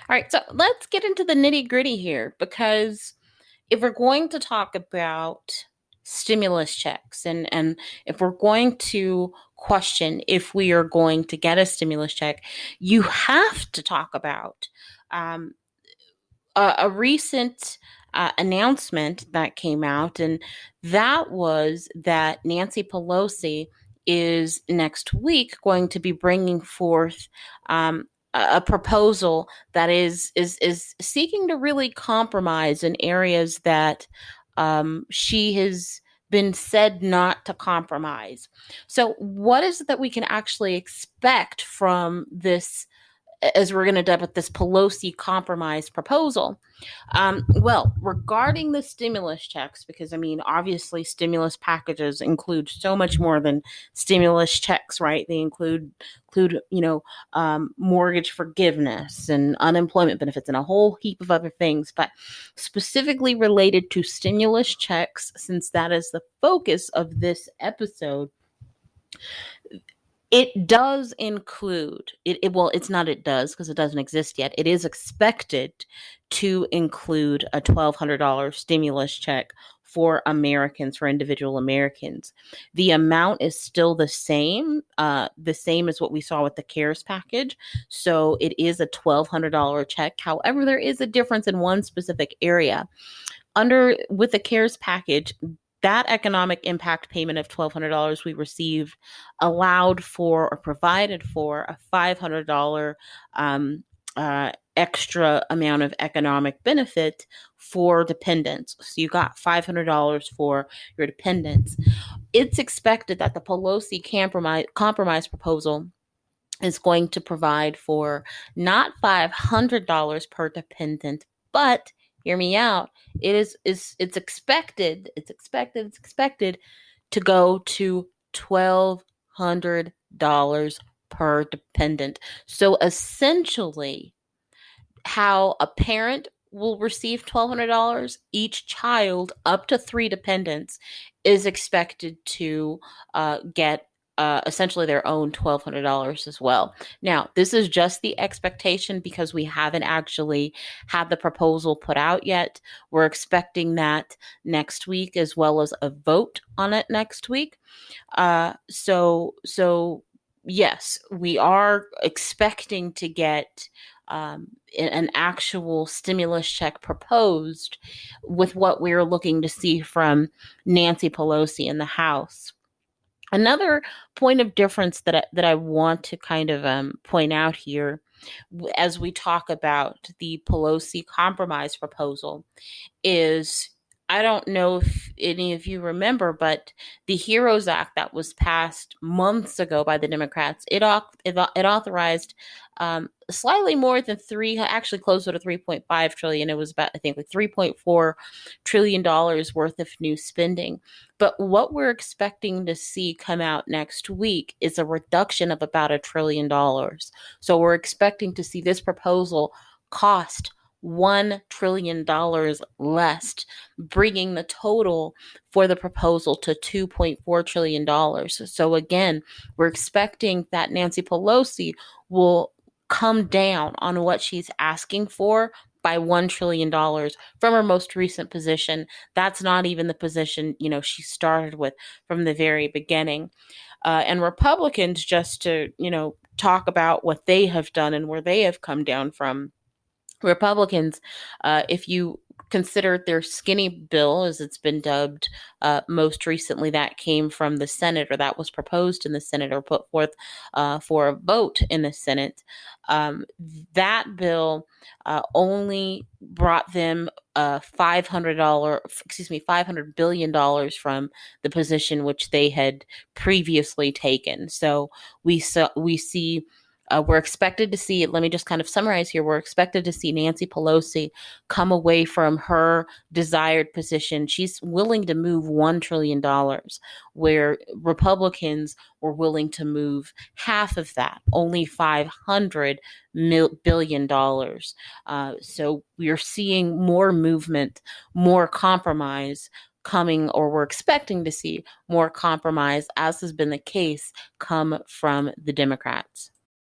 All right, so let's get into the nitty gritty here, because if we're going to talk about stimulus checks, and if we're going to question if we are going to get a stimulus check, you have to talk about um, a recent announcement that came out, and that was that Nancy Pelosi is next week going to be bringing forth a proposal that is seeking to really compromise in areas that she has been said not to compromise. So, what is it that we can actually expect from this, as we're going to dub it, this Pelosi compromise proposal? Well, regarding the stimulus checks, because I mean, obviously, stimulus packages include so much more than stimulus checks, right? They include mortgage forgiveness and unemployment benefits and a whole heap of other things. But specifically related to stimulus checks, since that is the focus of this episode, it does include it. Well, it's not it does, because it doesn't exist yet. It is expected to include a $1,200 stimulus check for Americans, for individual Americans. The amount is still the same as what we saw with the CARES package. So it is a $1,200 check. However, there is a difference in one specific area. With the CARES package, that economic impact payment of $1,200 we received allowed for or provided for a $500 extra amount of economic benefit for dependents. So you got $500 for your dependents. It's expected that the Pelosi compromise proposal is going to provide for not $500 per dependent, but hear me out. It's expected to go to $1,200 per dependent. So essentially, how a parent will receive $1,200, each child up to 3 dependents is expected to get essentially their own $1,200 as well. Now, this is just the expectation because we haven't actually had the proposal put out yet. We're expecting that next week, as well as a vote on it next week. So yes, we are expecting to get an actual stimulus check proposed with what we're looking to see from Nancy Pelosi in the House. Another point of difference that I want to kind of point out here, as we talk about the Pelosi compromise proposal, is, I don't know if any of you remember, but the HEROES Act that was passed months ago by the Democrats, it authorized slightly more than actually closer to 3.5 trillion. It was about, I think, like $3.4 trillion worth of new spending. But what we're expecting to see come out next week is a reduction of about $1 trillion. So we're expecting to see this proposal cost $1 trillion less, bringing the total for the proposal to $2.4 trillion. So again, we're expecting that Nancy Pelosi will come down on what she's asking for by $1 trillion from her most recent position. That's not even the position, she started with from the very beginning. And Republicans, just to, talk about what they have done and where they have come down from. Republicans, if you consider their skinny bill, as it's been dubbed most recently, that came from the Senate, or that was proposed in the Senate or put forth for a vote in the Senate, that bill only brought them $500 billion from the position which they had previously taken. So we see. We're expected to see, let me just kind of summarize here, we're expected to see Nancy Pelosi come away from her desired position. She's willing to move $1 trillion, where Republicans were willing to move half of that, only $500 billion. So we're seeing more movement, more compromise coming, or we're expecting to see more compromise, as has been the case, come from the Democrats.